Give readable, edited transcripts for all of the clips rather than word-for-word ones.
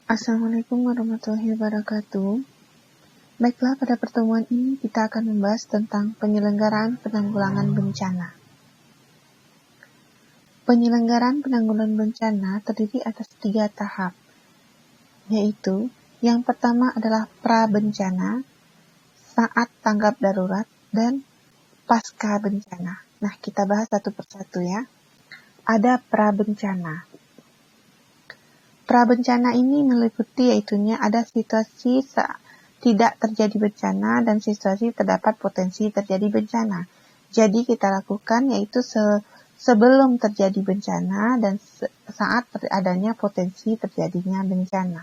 Assalamualaikum warahmatullahi wabarakatuh. Baiklah, pada pertemuan ini kita akan membahas tentang penyelenggaraan penanggulangan bencana. Penyelenggaraan penanggulangan bencana terdiri atas 3 tahap, yaitu yang pertama adalah pra-bencana, saat tanggap darurat, dan pasca bencana. Nah, kita bahas satu persatu ya. Ada pra-bencana. Pra-bencana ini meliputi yaitunya ada situasi tidak terjadi bencana dan situasi terdapat potensi terjadi bencana. Jadi kita lakukan yaitu sebelum terjadi bencana dan saat adanya potensi terjadinya bencana.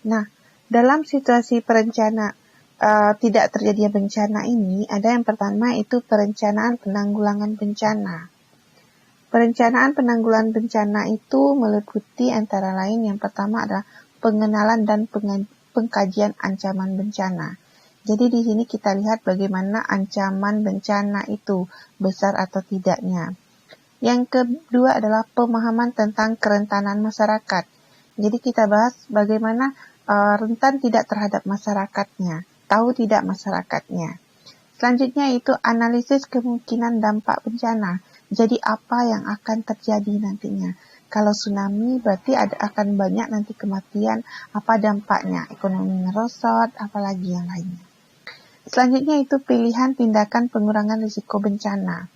Nah, dalam situasi tidak terjadinya bencana ini, ada yang pertama itu perencanaan penanggulangan bencana. Perencanaan penanggulangan bencana itu meliputi antara lain yang pertama adalah pengenalan dan pengkajian ancaman bencana. Jadi di sini kita lihat bagaimana ancaman bencana itu besar atau tidaknya. Yang kedua adalah pemahaman tentang kerentanan masyarakat. Jadi kita bahas bagaimana rentan tidak terhadap masyarakatnya, tahu tidak masyarakatnya. Selanjutnya itu analisis kemungkinan dampak bencana. Jadi apa yang akan terjadi nantinya? Kalau tsunami berarti akan banyak nanti kematian, apa dampaknya? Ekonomi merosot, apalagi yang lainnya. Selanjutnya itu pilihan tindakan pengurangan risiko bencana.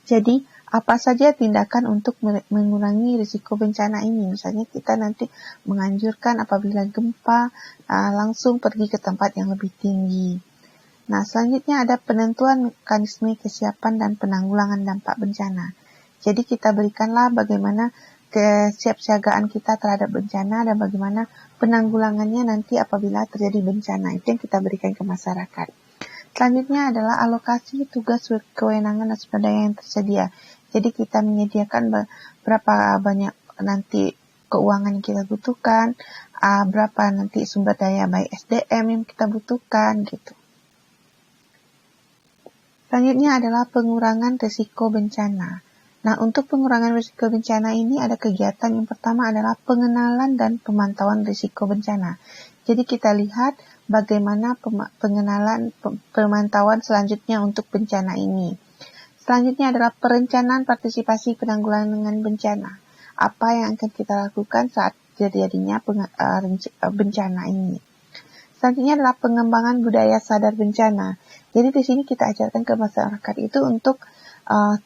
Jadi apa saja tindakan untuk mengurangi risiko bencana ini? Misalnya kita nanti menganjurkan apabila gempa langsung pergi ke tempat yang lebih tinggi. Nah, selanjutnya ada penentuan mekanisme kesiapan dan penanggulangan dampak bencana. Jadi kita berikanlah bagaimana kesiapsiagaan kita terhadap bencana dan bagaimana penanggulangannya nanti apabila terjadi bencana. Itu yang kita berikan ke masyarakat. Selanjutnya adalah alokasi tugas kewenangan dan sumber daya yang tersedia. Jadi kita menyediakan berapa banyak nanti keuangan yang kita butuhkan, berapa nanti sumber daya baik SDM yang kita butuhkan gitu. Selanjutnya adalah pengurangan risiko bencana. Nah, untuk pengurangan risiko bencana ini ada kegiatan yang pertama adalah pengenalan dan pemantauan risiko bencana. Jadi kita lihat bagaimana pemantauan selanjutnya untuk bencana ini. Selanjutnya adalah perencanaan partisipasi penanggulangan bencana. Apa yang akan kita lakukan saat terjadinya bencana ini. Selanjutnya adalah pengembangan budaya sadar bencana. Jadi di sini kita ajarkan ke masyarakat itu untuk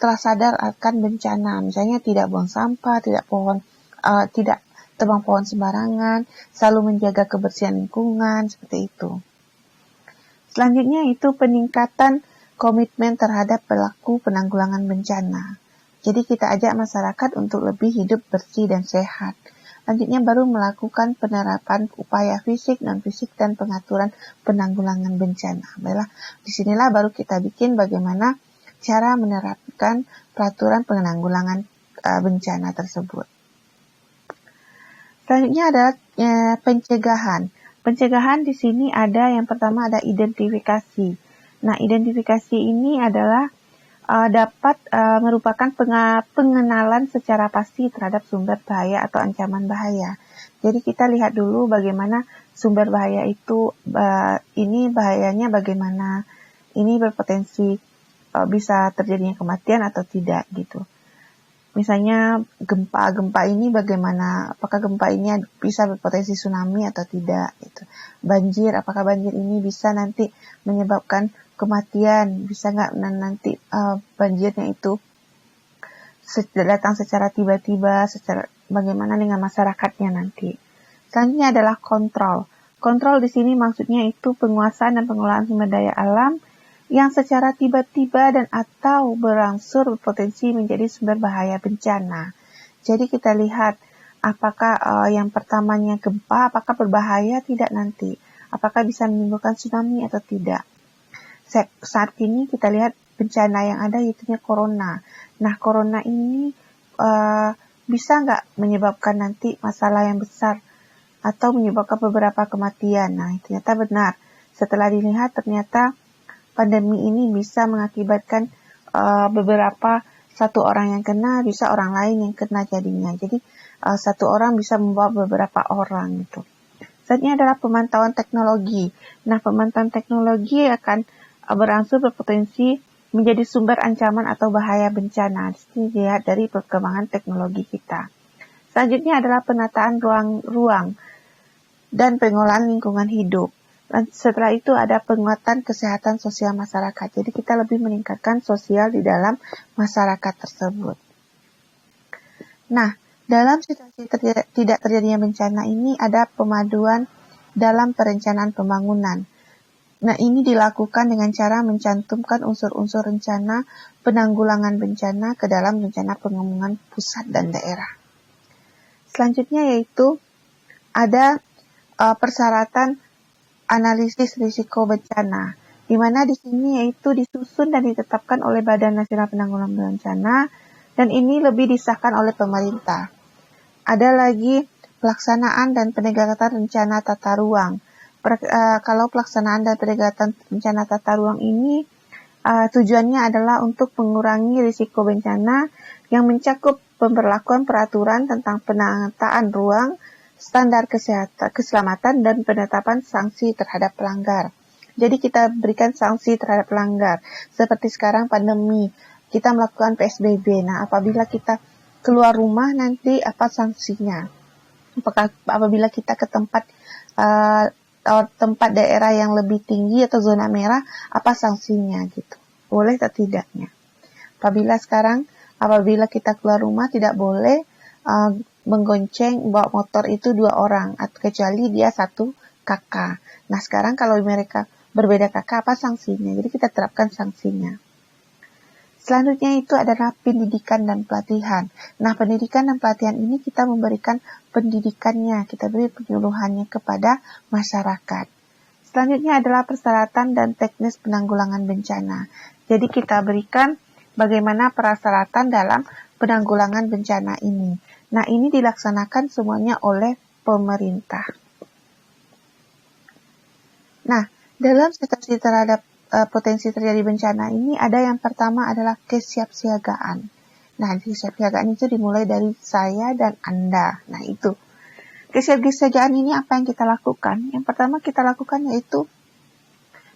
telah sadar akan bencana. Misalnya tidak buang sampah, tidak tebang pohon sembarangan, selalu menjaga kebersihan lingkungan, seperti itu. Selanjutnya itu peningkatan komitmen terhadap pelaku penanggulangan bencana. Jadi kita ajak masyarakat untuk lebih hidup bersih dan sehat. Selanjutnya baru melakukan penerapan upaya fisik, non-fisik, dan pengaturan penanggulangan bencana. Baiklah, disinilah baru kita bikin bagaimana cara menerapkan peraturan penanggulangan bencana tersebut. Selanjutnya adalah pencegahan. Pencegahan di sini ada yang pertama ada identifikasi. Nah, identifikasi ini adalah dapat merupakan pengenalan secara pasti terhadap sumber bahaya atau ancaman bahaya. Jadi kita lihat dulu bagaimana sumber bahaya itu, ini bahayanya bagaimana, ini berpotensi bisa terjadinya kematian atau tidak gitu. Misalnya gempa ini bagaimana, apakah gempa ini bisa berpotensi tsunami atau tidak gitu. Banjir, apakah banjir ini bisa nanti menyebabkan kematian, bisa nggak nanti banjirnya itu datang secara tiba-tiba, bagaimana dengan masyarakatnya nanti. Selanjutnya adalah kontrol. Kontrol di sini maksudnya itu penguasaan dan pengelolaan sumber daya alam yang secara tiba-tiba dan atau berangsur berpotensi menjadi sumber bahaya bencana. Jadi kita lihat apakah yang pertamanya gempa, apakah berbahaya tidak nanti, apakah bisa menimbulkan tsunami atau tidak. Saat ini kita lihat bencana yang ada yaitu corona. Nah, corona ini bisa nggak menyebabkan nanti masalah yang besar atau menyebabkan beberapa kematian. Nah, ternyata benar. Setelah dilihat ternyata pandemi ini bisa mengakibatkan beberapa satu orang yang kena, bisa orang lain yang kena jadinya. Jadi satu orang bisa membawa beberapa orang gitu. Selanjutnya adalah pemantauan teknologi. Nah, pemantauan teknologi akan berangsur berpotensi menjadi sumber ancaman atau bahaya bencana. Di sini dilihat dari perkembangan teknologi kita. Selanjutnya adalah penataan ruang dan pengolahan lingkungan hidup. Dan setelah itu ada penguatan kesehatan sosial masyarakat. Jadi kita lebih meningkatkan sosial di dalam masyarakat tersebut. Nah, dalam situasi tidak terjadinya bencana ini ada pemaduan dalam perencanaan pembangunan. Nah, ini dilakukan dengan cara mencantumkan unsur-unsur rencana penanggulangan bencana ke dalam rencana pengembangan pusat dan daerah. Selanjutnya yaitu ada persyaratan analisis risiko bencana, di mana di sini yaitu disusun dan ditetapkan oleh Badan Nasional Penanggulangan Bencana, dan ini lebih disahkan oleh pemerintah. Ada lagi pelaksanaan dan penegakan rencana tata ruang. Kalau pelaksanaan dan penegakan rencana tata ruang ini tujuannya adalah untuk mengurangi risiko bencana yang mencakup pemberlakuan peraturan tentang penataan ruang, standar kesehatan, keselamatan, dan penetapan sanksi terhadap pelanggar. Jadi kita berikan sanksi terhadap pelanggar. Seperti sekarang pandemi, kita melakukan PSBB. Nah, apabila kita keluar rumah nanti apa sanksinya? Apabila kita ke tempat daerah yang lebih tinggi atau zona merah, apa sanksinya gitu? Boleh atau tidaknya? Apabila kita keluar rumah tidak boleh menggonceng bawa motor itu 2 orang, kecuali dia 1 kakak. Nah, sekarang kalau mereka berbeda kakak, apa sanksinya? Jadi kita terapkan sanksinya. Selanjutnya itu adalah pendidikan dan pelatihan. Nah, pendidikan dan pelatihan ini kita memberikan pendidikannya, kita beri penyuluhannya kepada masyarakat. Selanjutnya adalah persyaratan dan teknis penanggulangan bencana. Jadi kita berikan bagaimana persyaratan dalam penanggulangan bencana ini. Nah, ini dilaksanakan semuanya oleh pemerintah. Nah, dalam situasi terhadap potensi terjadi bencana ini ada yang pertama adalah kesiapsiagaan. Nah, kesiapsiagaan itu dimulai dari saya dan Anda. Nah, itu. Kesiapsiagaan ini apa yang kita lakukan? Yang pertama kita lakukan yaitu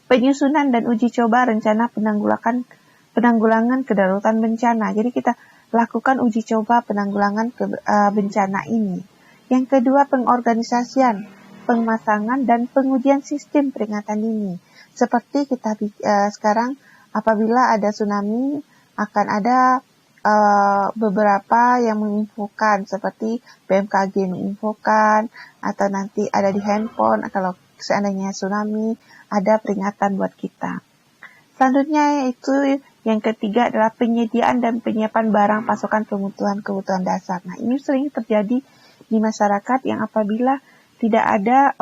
penyusunan dan uji coba rencana penanggulangan kedaruratan bencana. Jadi kita lakukan uji coba penanggulangan bencana ini. Yang kedua, pengorganisasian, pemasangan, dan pengujian sistem peringatan dini. Seperti kita sekarang apabila ada tsunami akan ada beberapa yang menginfokan seperti BMKG menginfokan atau nanti ada di handphone kalau seandainya tsunami ada peringatan buat kita. Selanjutnya yaitu yang ketiga adalah penyediaan dan penyiapan barang pasokan kebutuhan dasar. Nah, ini sering terjadi di masyarakat yang apabila tidak ada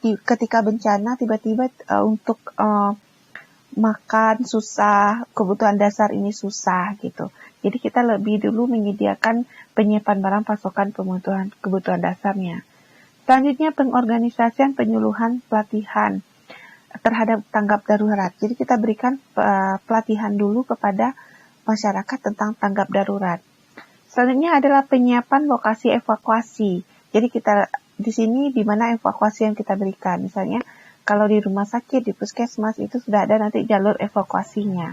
ketika bencana tiba-tiba untuk makan susah, kebutuhan dasar ini susah gitu. Jadi kita lebih dulu menyediakan penyiapan barang pasokan kebutuhan dasarnya. Selanjutnya pengorganisasian, penyuluhan, pelatihan terhadap tanggap darurat. Jadi kita berikan pelatihan dulu kepada masyarakat tentang tanggap darurat. Selanjutnya adalah penyiapan lokasi evakuasi. Jadi kita di sini di mana evakuasi yang kita berikan. Misalnya kalau di rumah sakit, di puskesmas itu sudah ada nanti jalur evakuasinya.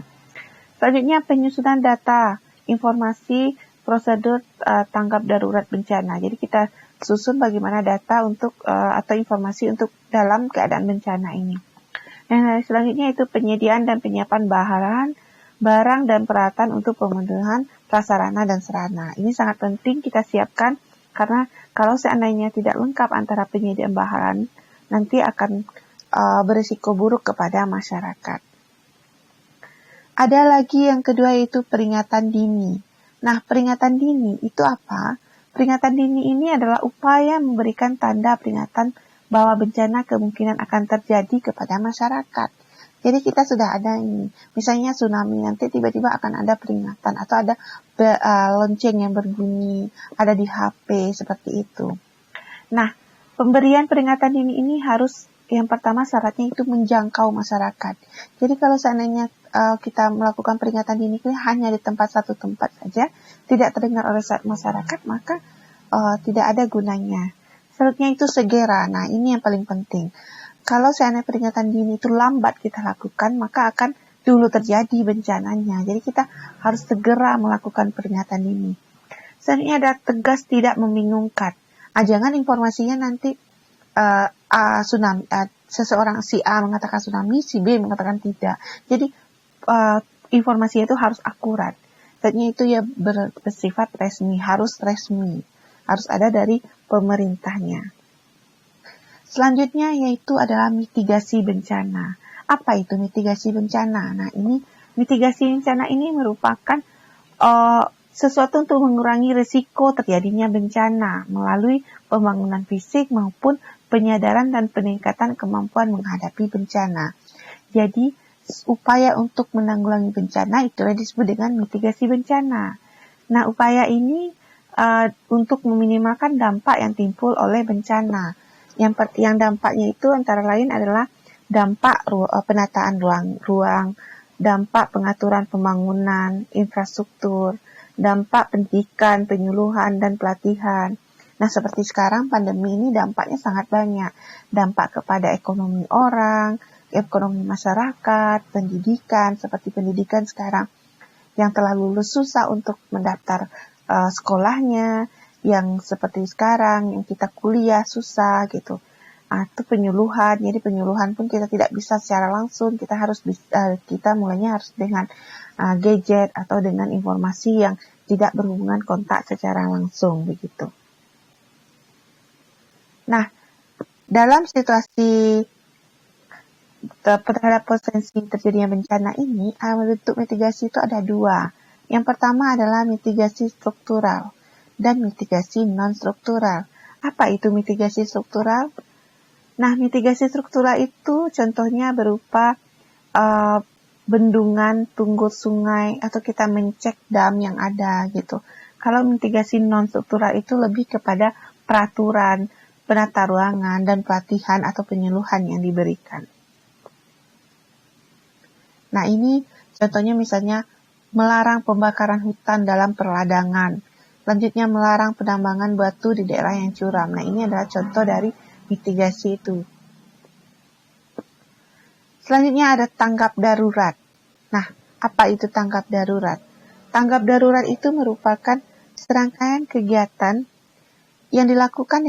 Selanjutnya penyusunan data, informasi, prosedur tanggap darurat bencana. Jadi kita susun bagaimana data untuk atau informasi untuk dalam keadaan bencana ini. Nah, selanjutnya itu penyediaan dan penyiapan barang dan peralatan untuk pemenuhan prasarana dan sarana. Ini sangat penting kita siapkan karena kalau seandainya tidak lengkap antara penyediaan bahan, nanti akan berisiko buruk kepada masyarakat. Ada lagi yang kedua yaitu peringatan dini. Nah, peringatan dini itu apa? Peringatan dini ini adalah upaya memberikan tanda peringatan bahwa bencana kemungkinan akan terjadi kepada masyarakat. Jadi kita sudah ada ini, misalnya tsunami nanti tiba-tiba akan ada peringatan atau ada lonceng yang berbunyi, ada di HP seperti itu. Nah, pemberian peringatan dini ini harus yang pertama syaratnya itu menjangkau masyarakat. Jadi kalau seandainya kita melakukan peringatan dini ini hanya di satu tempat saja, tidak terdengar oleh masyarakat, maka tidak ada gunanya. Selanjutnya itu segera. Nah, ini yang paling penting. Kalau seandainya peringatan dini itu lambat kita lakukan, maka akan dulu terjadi bencananya. Jadi kita harus segera melakukan peringatan dini. Selanjutnya ada tegas, tidak membingungkan. Jangan informasinya nanti tsunami, seseorang si A mengatakan tsunami, si B mengatakan tidak. Jadi informasi itu harus akurat. Selanjutnya itu ya bersifat resmi, harus ada dari pemerintahnya. Selanjutnya yaitu adalah mitigasi bencana. Apa itu mitigasi bencana? Nah, ini mitigasi bencana ini merupakan sesuatu untuk mengurangi risiko terjadinya bencana melalui pembangunan fisik maupun penyadaran dan peningkatan kemampuan menghadapi bencana. Jadi, upaya untuk menanggulangi bencana itulah disebut dengan mitigasi bencana. Nah, upaya ini untuk meminimalkan dampak yang timbul oleh bencana. Yang dampaknya itu antara lain adalah dampak penataan ruang, dampak pengaturan pembangunan, infrastruktur, dampak pendidikan, penyuluhan, dan pelatihan. Nah, seperti sekarang pandemi ini dampaknya sangat banyak. Dampak kepada ekonomi orang, ekonomi masyarakat, pendidikan, seperti pendidikan sekarang yang telah lulus susah untuk mendaftar sekolahnya, yang seperti sekarang yang kita kuliah susah gitu. Atau penyuluhan, jadi penyuluhan pun kita tidak bisa secara langsung, kita mulainya harus dengan gadget atau dengan informasi yang tidak berhubungan kontak secara langsung begitu. Nah, dalam situasi terhadap potensi terjadinya bencana ini, bentuk mitigasi itu ada dua. Yang pertama adalah mitigasi struktural dan mitigasi non-struktural. Apa itu mitigasi struktural? Nah, mitigasi struktural itu contohnya berupa bendungan, tunggul sungai, atau kita mencek dam yang ada gitu. Kalau mitigasi non-struktural itu lebih kepada peraturan, penata ruangan, dan pelatihan atau penyuluhan yang diberikan. Nah, ini contohnya misalnya melarang pembakaran hutan dalam perladangan. Selanjutnya melarang penambangan batu di daerah yang curam. Nah, ini adalah contoh dari mitigasi itu. Selanjutnya ada tanggap darurat. Nah, apa itu tanggap darurat? Tanggap darurat itu merupakan serangkaian kegiatan yang dilakukan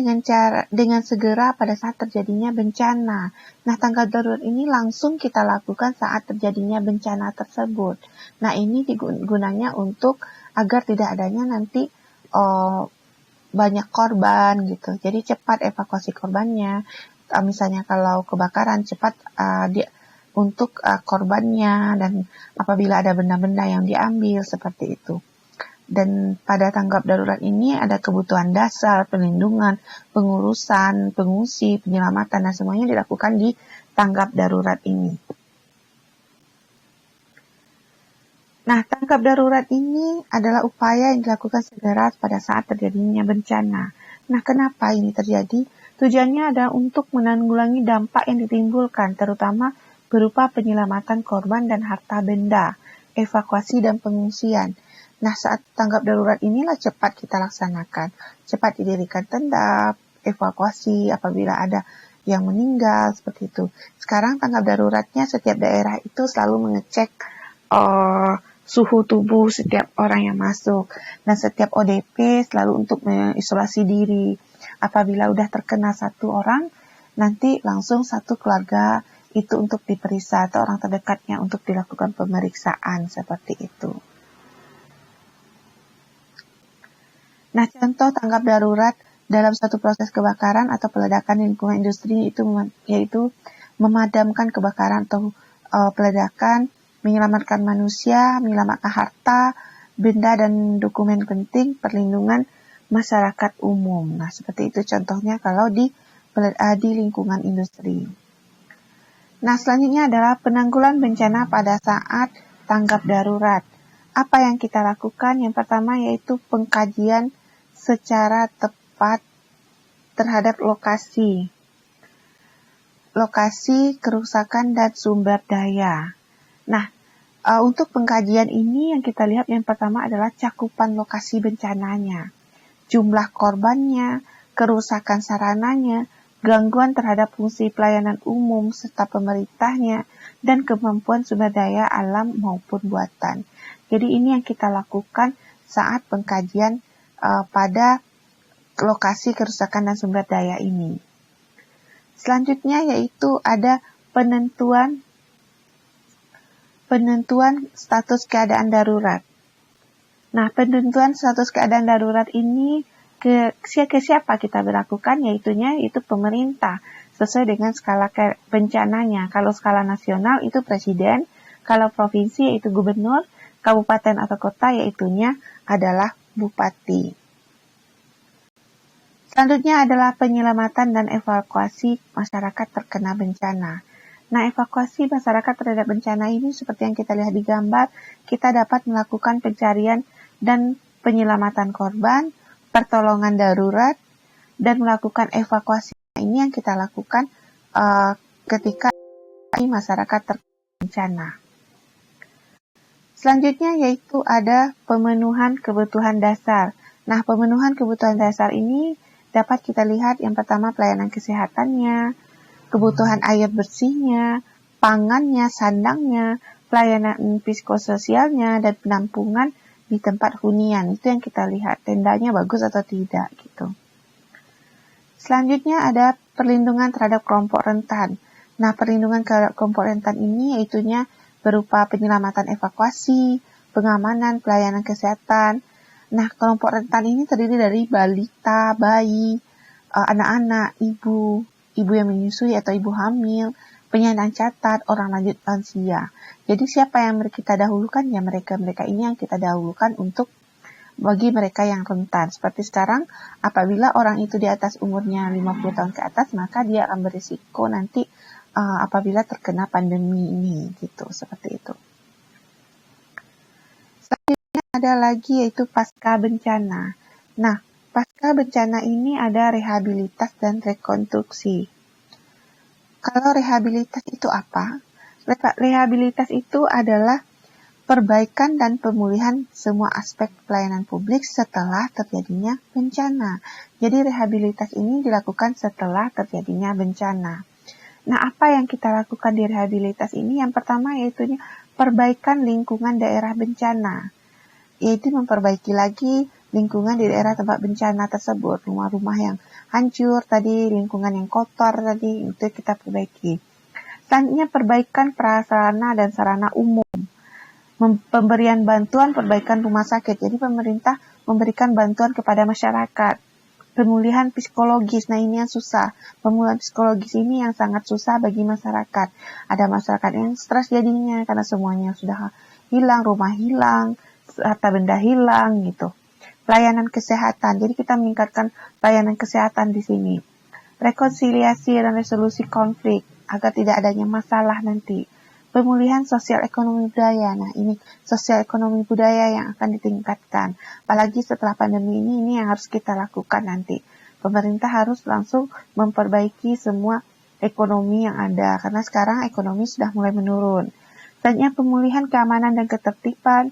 dengan segera pada saat terjadinya bencana. Nah, tanggap darurat ini langsung kita lakukan saat terjadinya bencana tersebut. Nah, ini gunanya untuk agar tidak adanya nanti banyak korban gitu. Jadi cepat evakuasi korbannya. Misalnya kalau kebakaran cepat untuk korbannya, dan apabila ada benda-benda yang diambil seperti itu. Dan pada tanggap darurat ini ada kebutuhan dasar, perlindungan, pengurusan, pengungsi, penyelamatan, dan semuanya dilakukan di tanggap darurat ini. Nah, tanggap darurat ini adalah upaya yang dilakukan segera pada saat terjadinya bencana. Nah, kenapa ini terjadi? Tujuannya adalah untuk menanggulangi dampak yang ditimbulkan, terutama berupa penyelamatan korban dan harta benda, evakuasi dan pengungsian. Nah, saat tanggap darurat inilah cepat kita laksanakan. Cepat didirikan tenda, evakuasi apabila ada yang meninggal, seperti itu. Sekarang tanggap daruratnya setiap daerah itu selalu mengecek suhu tubuh setiap orang yang masuk. Dan setiap ODP selalu untuk mengisolasi diri. Apabila udah terkena satu orang, nanti langsung satu keluarga itu untuk diperiksa atau orang terdekatnya untuk dilakukan pemeriksaan, seperti itu. Nah, contoh tanggap darurat dalam suatu proses kebakaran atau peledakan di lingkungan industri itu yaitu memadamkan kebakaran atau peledakan, menyelamatkan manusia, menyelamatkan harta, benda dan dokumen penting, perlindungan masyarakat umum. Nah, seperti itu contohnya kalau di lingkungan industri. Nah, selanjutnya adalah penanggulangan bencana pada saat tanggap darurat. Apa yang kita lakukan? Yang pertama yaitu pengkajian secara tepat terhadap lokasi kerusakan dan sumber daya. Nah, Untuk pengkajian ini yang kita lihat yang pertama adalah cakupan lokasi bencananya, jumlah korbannya, kerusakan sarananya, gangguan terhadap fungsi pelayanan umum serta pemerintahnya, dan kemampuan sumber daya alam maupun buatan. Jadi ini yang kita lakukan saat pengkajian pada lokasi kerusakan dan sumber daya ini. Selanjutnya yaitu ada penentuan status keadaan darurat. Nah, penentuan status keadaan darurat ini ke siapa kita berlakukan, yaitu pemerintah sesuai dengan skala bencananya. Kalau skala nasional itu presiden, kalau provinsi yaitu gubernur, kabupaten atau kota yaitunya adalah bupati. Selanjutnya adalah penyelamatan dan evakuasi masyarakat terkena bencana. Nah, evakuasi masyarakat terhadap bencana ini seperti yang kita lihat di gambar, kita dapat melakukan pencarian dan penyelamatan korban, pertolongan darurat, dan melakukan evakuasi. Ini yang kita lakukan ketika masyarakat terkena bencana. Selanjutnya yaitu ada pemenuhan kebutuhan dasar. Nah, pemenuhan kebutuhan dasar ini dapat kita lihat yang pertama pelayanan kesehatannya, kebutuhan air bersihnya, pangannya, sandangnya, pelayanan psikososialnya, dan penampungan di tempat hunian. Itu yang kita lihat, tendanya bagus atau tidak gitu. Selanjutnya ada perlindungan terhadap kelompok rentan. Nah, perlindungan terhadap kelompok rentan ini yaitunya berupa penyelamatan evakuasi, pengamanan, pelayanan kesehatan. Nah, kelompok rentan ini terdiri dari balita, bayi, anak-anak, ibu yang menyusui atau ibu hamil, penyandang catat, orang lanjut lansia. Jadi siapa yang kita dahulukan? Ya mereka ini yang kita dahulukan untuk bagi mereka yang rentan. Seperti sekarang, apabila orang itu di atas umurnya 50 tahun ke atas, maka dia akan berisiko nanti apabila terkena pandemi ini, gitu, seperti itu. Selanjutnya ada lagi yaitu pasca bencana. Nah, pasca bencana ini ada rehabilitas dan rekonstruksi. Kalau rehabilitas itu apa? Rehabilitas itu adalah perbaikan dan pemulihan semua aspek pelayanan publik setelah terjadinya bencana. Jadi rehabilitas ini dilakukan setelah terjadinya bencana. Nah, apa yang kita lakukan di rehabilitas ini? Yang pertama yaitu perbaikan lingkungan daerah bencana, yaitu memperbaiki lagi lingkungan di daerah tempat bencana tersebut, rumah-rumah yang hancur tadi, lingkungan yang kotor tadi, itu kita perbaiki. Selanjutnya perbaikan prasarana dan sarana umum, pemberian bantuan perbaikan rumah sakit. Jadi pemerintah memberikan bantuan kepada masyarakat. Pemulihan psikologis, nah ini yang susah. Pemulihan psikologis ini yang sangat susah bagi masyarakat. Ada masyarakat yang stres jadinya karena semuanya sudah hilang, rumah hilang, harta benda hilang gitu. Pelayanan kesehatan, jadi kita meningkatkan pelayanan kesehatan di sini. Rekonsiliasi dan resolusi konflik agar tidak adanya masalah nanti. Pemulihan sosial ekonomi budaya, nah ini sosial ekonomi budaya yang akan ditingkatkan. Apalagi setelah pandemi ini yang harus kita lakukan nanti. Pemerintah harus langsung memperbaiki semua ekonomi yang ada, karena sekarang ekonomi sudah mulai menurun. Selanjutnya pemulihan keamanan dan ketertiban,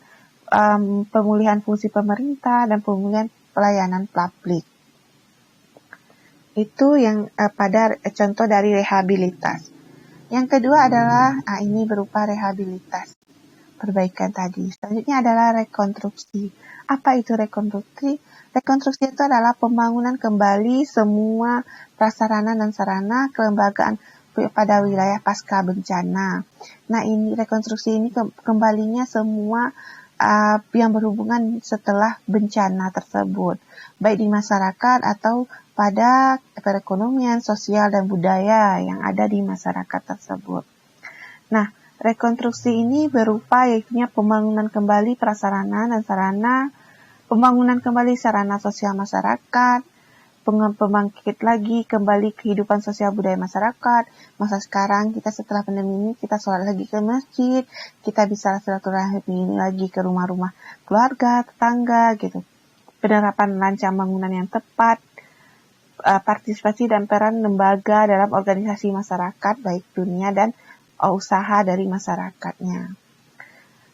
pemulihan fungsi pemerintah, dan pemulihan pelayanan publik. Itu yang pada contoh dari rehabilitas. Yang kedua adalah, ini berupa rehabilitas, perbaikan tadi. Selanjutnya adalah rekonstruksi. Apa itu rekonstruksi? Rekonstruksi itu adalah pembangunan kembali semua prasarana dan sarana kelembagaan pada wilayah pasca bencana. Nah, ini rekonstruksi ini kembalinya semua yang berhubungan setelah bencana tersebut, baik di masyarakat atau pada perekonomian, sosial, dan budaya yang ada di masyarakat tersebut. Nah, rekonstruksi ini berupa yaitunya pembangunan kembali prasarana dan sarana, pembangunan kembali sarana sosial masyarakat, pembangkit lagi kembali kehidupan sosial budaya masyarakat. Masa sekarang kita setelah pandemi ini kita sholat lagi ke masjid, kita bisa silaturahmi lagi ke rumah-rumah keluarga, tetangga gitu. Penerapan rancang bangunan yang tepat, partisipasi dan peran lembaga dalam organisasi masyarakat baik dunia dan usaha dari masyarakatnya.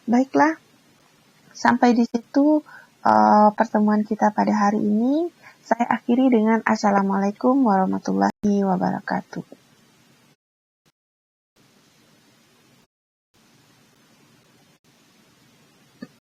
Baiklah, sampai di situ pertemuan kita pada hari ini. Saya akhiri dengan Assalamualaikum warahmatullahi wabarakatuh.